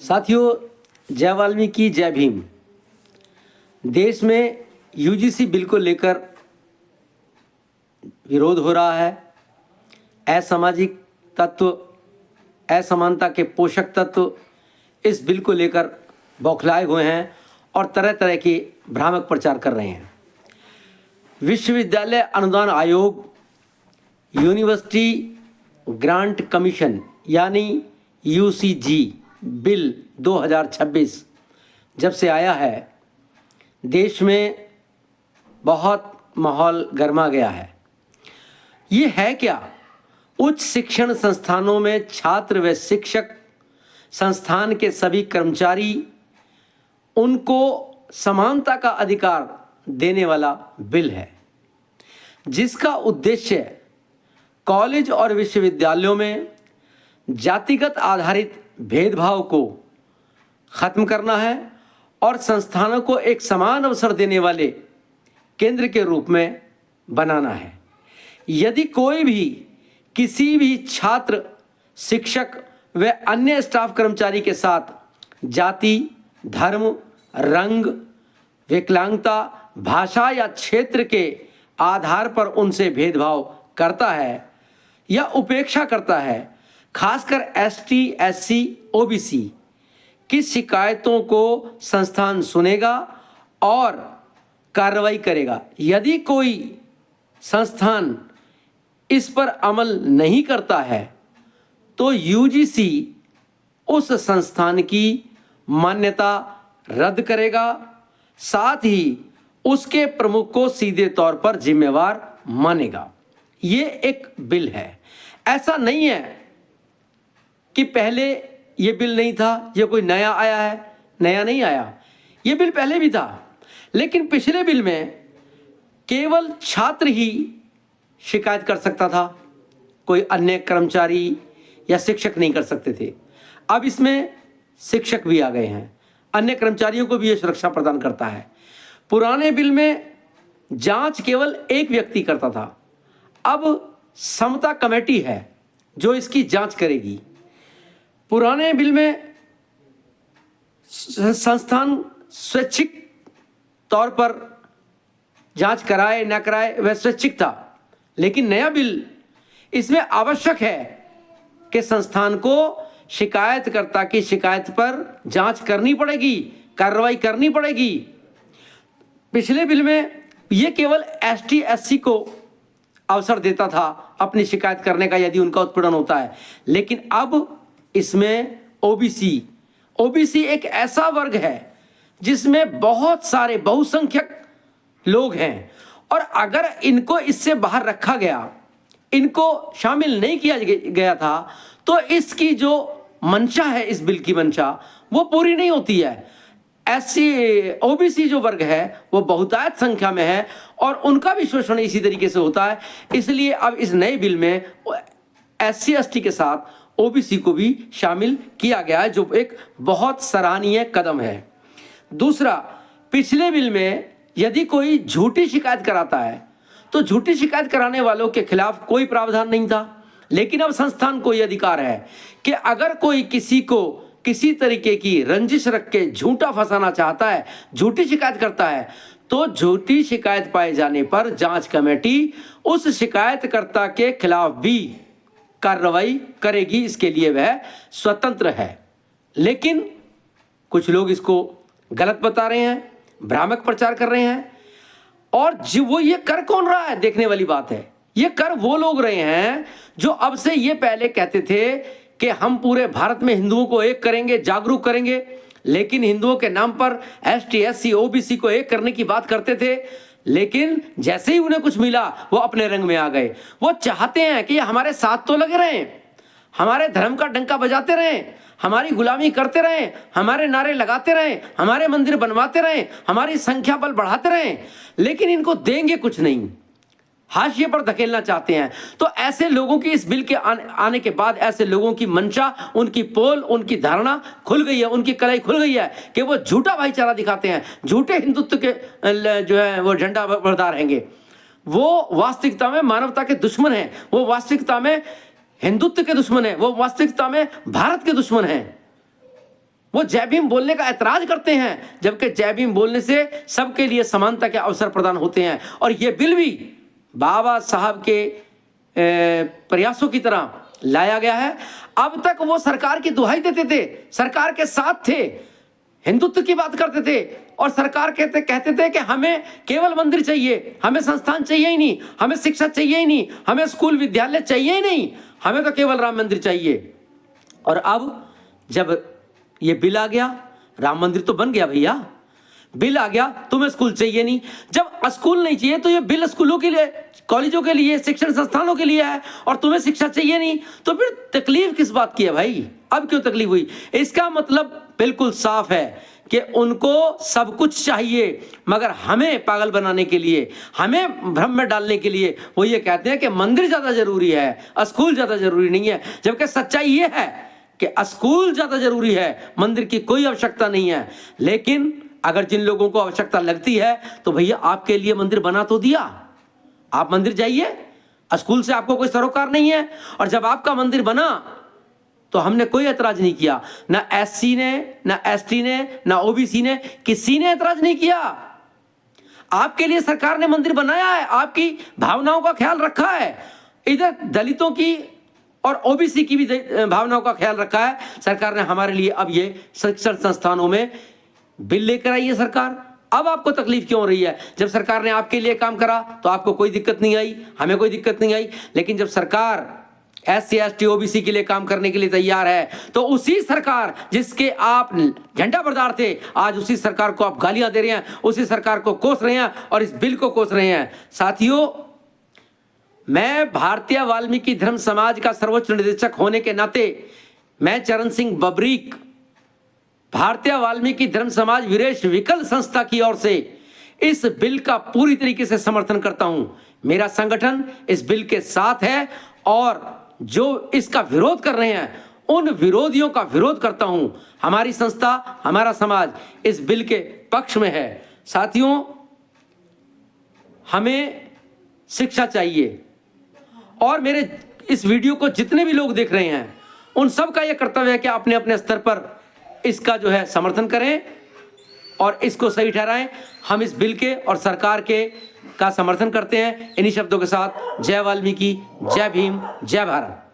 साथियों, जय वाल्मीकि, जय भीम। देश में यूजीसी बिल को लेकर विरोध हो रहा है। असामाजिक तत्व, असमानता के पोषक तत्व इस बिल को लेकर बौखलाए हुए हैं और तरह तरह के भ्रामक प्रचार कर रहे हैं। विश्वविद्यालय अनुदान आयोग, यूनिवर्सिटी ग्रांट कमीशन यानी यूसीजी बिल 2026 जब से आया है, देश में बहुत माहौल गर्मा गया है। ये है क्या? उच्च शिक्षण संस्थानों में छात्र व शिक्षक, संस्थान के सभी कर्मचारी, उनको समानता का अधिकार देने वाला बिल है, जिसका उद्देश्य कॉलेज और विश्वविद्यालयों में जातिगत आधारित भेदभाव को खत्म करना है और संस्थानों को एक समान अवसर देने वाले केंद्र के रूप में बनाना है। यदि कोई भी किसी भी छात्र, शिक्षक व अन्य स्टाफ कर्मचारी के साथ जाति, धर्म, रंग, विकलांगता, भाषा या क्षेत्र के आधार पर उनसे भेदभाव करता है या उपेक्षा करता है, खासकर एसटी, एससी, ओबीसी की शिकायतों को संस्थान सुनेगा और कार्रवाई करेगा। यदि कोई संस्थान इस पर अमल नहीं करता है तो यूजीसी उस संस्थान की मान्यता रद्द करेगा, साथ ही उसके प्रमुख को सीधे तौर पर जिम्मेवार मानेगा। ये एक बिल है। ऐसा नहीं है कि पहले ये बिल नहीं था, ये कोई नया आया है। नया नहीं आया, ये बिल पहले भी था, लेकिन पिछले बिल में केवल छात्र ही शिकायत कर सकता था, कोई अन्य कर्मचारी या शिक्षक नहीं कर सकते थे। अब इसमें शिक्षक भी आ गए हैं, अन्य कर्मचारियों को भी ये सुरक्षा प्रदान करता है। पुराने बिल में जांच केवल एक व्यक्ति करता था, अब समता कमेटी है जो इसकी जांच करेगी। पुराने बिल में संस्थान स्वैच्छिक तौर पर जांच कराए न कराए वह स्वैच्छिक था, लेकिन नया बिल इसमें आवश्यक है कि संस्थान को शिकायतकर्ता की शिकायत पर जांच करनी पड़ेगी, कार्रवाई करनी पड़ेगी। पिछले बिल में यह केवल एसटी, एससी को अवसर देता था अपनी शिकायत करने का यदि उनका उत्पीड़न होता है, लेकिन अब इसमें ओबीसी एक ऐसा वर्ग है जिसमें बहुत सारे बहुसंख्यक लोग हैं, और अगर इनको इससे बाहर रखा गया, इनको शामिल नहीं किया गया था, तो इसकी जो मंशा है, इस बिल की मंशा, वो पूरी नहीं होती है। एससी, ओबीसी जो वर्ग है वो बहुतायत संख्या में है और उनका भी शोषण इसी तरीके से होता है। इसलिए अब इस नए बिल में एससी, एसटी के साथ ओबीसी को भी शामिल किया गया है, जो एक बहुत सराहनीय कदम है। दूसरा, पिछले बिल में यदि कोई झूठी शिकायत कराता है तो झूठी शिकायत कराने वालों के खिलाफ कोई प्रावधान नहीं था, लेकिन अब संस्थान को यह अधिकार है कि अगर कोई किसी को किसी तरीके की रंजिश रख के झूठा फंसाना चाहता है, झूठी शिकायत करता है, तो झूठी शिकायत पाए जाने पर जांच कमेटी उस शिकायतकर्ता के खिलाफ भी कार्रवाई करेगी। इसके लिए वह स्वतंत्र है। लेकिन कुछ लोग इसको गलत बता रहे हैं, भ्रामक प्रचार कर रहे हैं, और जो वो ये कर कौन रहा है, देखने वाली बात है। ये कर वो लोग रहे हैं जो अब से ये पहले कहते थे कि हम पूरे भारत में हिंदुओं को एक करेंगे, जागरूक करेंगे, लेकिन हिंदुओं के नाम पर एसटी, एससी, ओबीसी को एक करने की बात करते थे, लेकिन जैसे ही उन्हें कुछ मिला वो अपने रंग में आ गए। वो चाहते हैं कि हमारे साथ तो लगे रहें, हमारे धर्म का डंका बजाते रहें, हमारी गुलामी करते रहें, हमारे नारे लगाते रहें, हमारे मंदिर बनवाते रहें, हमारी संख्या बल बढ़ाते रहें, लेकिन इनको देंगे कुछ नहीं, हाशिए पर धकेलना चाहते हैं। तो ऐसे लोगों की इस बिल के आने के बाद ऐसे लोगों की मंशा, उनकी पोल, उनकी धारणा खुल गई है, उनकी कलाई खुल गई है कि वो झूठा भाईचारा दिखाते हैं, झूठे हिंदुत्व के जो है वो झंडा बरदार रहेंगे। वो वास्तविकता में मानवता के दुश्मन हैं, वो वास्तविकता में हिंदुत्व के दुश्मन हैं, वो वास्तविकता में भारत के दुश्मन हैं। वो जय भीम बोलने का ऐतराज करते हैं, जबकि जय भीम बोलने से सबके लिए समानता के अवसर प्रदान होते हैं। और ये बिल भी बाबा साहब के प्रयासों की तरह लाया गया है। अब तक वो सरकार की दुहाई देते थे, सरकार के साथ थे, हिंदुत्व की बात करते थे और सरकार कहते थे कि हमें केवल मंदिर चाहिए, हमें संस्थान चाहिए ही नहीं, हमें शिक्षा चाहिए ही नहीं, हमें स्कूल विद्यालय चाहिए ही नहीं, हमें तो केवल राम मंदिर चाहिए। और अब जब ये बिल आ गया, राम मंदिर तो बन गया भैया, बिल आ गया, तुम्हें स्कूल चाहिए नहीं। जब स्कूल नहीं चाहिए तो ये बिल स्कूलों के लिए, कॉलेजों के लिए, शिक्षण संस्थानों के लिए है और तुम्हें शिक्षा चाहिए नहीं, तो फिर तकलीफ किस बात की है भाई? अब क्यों तकलीफ हुई? इसका मतलब बिल्कुल साफ है कि उनको सब कुछ चाहिए, मगर हमें पागल बनाने के लिए, हमें भ्रम में डालने के लिए वो ये कहते हैं कि मंदिर ज्यादा जरूरी है, स्कूल ज्यादा जरूरी नहीं है। जबकि सच्चाई ये है कि स्कूल ज्यादा जरूरी है, मंदिर की कोई आवश्यकता नहीं है। लेकिन अगर जिन लोगों को आवश्यकता लगती है तो भैया आपके लिए मंदिर बना तो दिया, आप मंदिर जाइए, स्कूल से आपको कोई सरोकार नहीं है। और जब आपका मंदिर बना तो हमने कोई ऐतराज नहीं किया, ना एससी ने, ना एसटी ने, ना ओबीसी ने, किसी ने ऐतराज नहीं किया। आपके लिए सरकार ने मंदिर बनाया है, आपकी भावनाओं का ख्याल रखा है, इधर दलितों की और ओबीसी की भी भावनाओं का ख्याल रखा है सरकार ने हमारे लिए। अब ये शिक्षण संस्थानों में बिल लेकर आई है सरकार। अब आपको तकलीफ क्यों हो रही है? जब सरकार ने आपके लिए काम करा तो आपको कोई दिक्कत नहीं आई, हमें कोई दिक्कत नहीं आई। लेकिन जब सरकार एससी एसटी ओबीसी के लिए काम करने के लिए तैयार है तो उसी सरकार जिसके आप झंडा बरदार थे, आज उसी सरकार को आप गालियां दे रहे हैं, उसी सरकार को कोस रहे हैं और इस बिल को कोस रहे हैं। साथियों, मैं भारतीय वाल्मीकि धर्म समाज का सर्वोच्च निदेशक होने के नाते मैं चरण सिंह बबरीक, भारतीय वाल्मीकि धर्म समाज वीरेश विकल संस्था की ओर से इस बिल का पूरी तरीके से समर्थन करता हूं। मेरा संगठन इस बिल के साथ है और जो इसका विरोध कर रहे हैं उन विरोधियों का विरोध करता हूं। हमारी संस्था, हमारा समाज इस बिल के पक्ष में है। साथियों, हमें शिक्षा चाहिए और मेरे इस वीडियो को जितने भी लोग देख रहे हैं उन सब का यह कर्तव्य है कि अपने अपने स्तर पर इसका जो है समर्थन करें और इसको सही ठहराएं। हम इस बिल के और सरकार के का समर्थन करते हैं। इन्हीं शब्दों के साथ जय वाल्मीकि, जय भीम, जय भारत।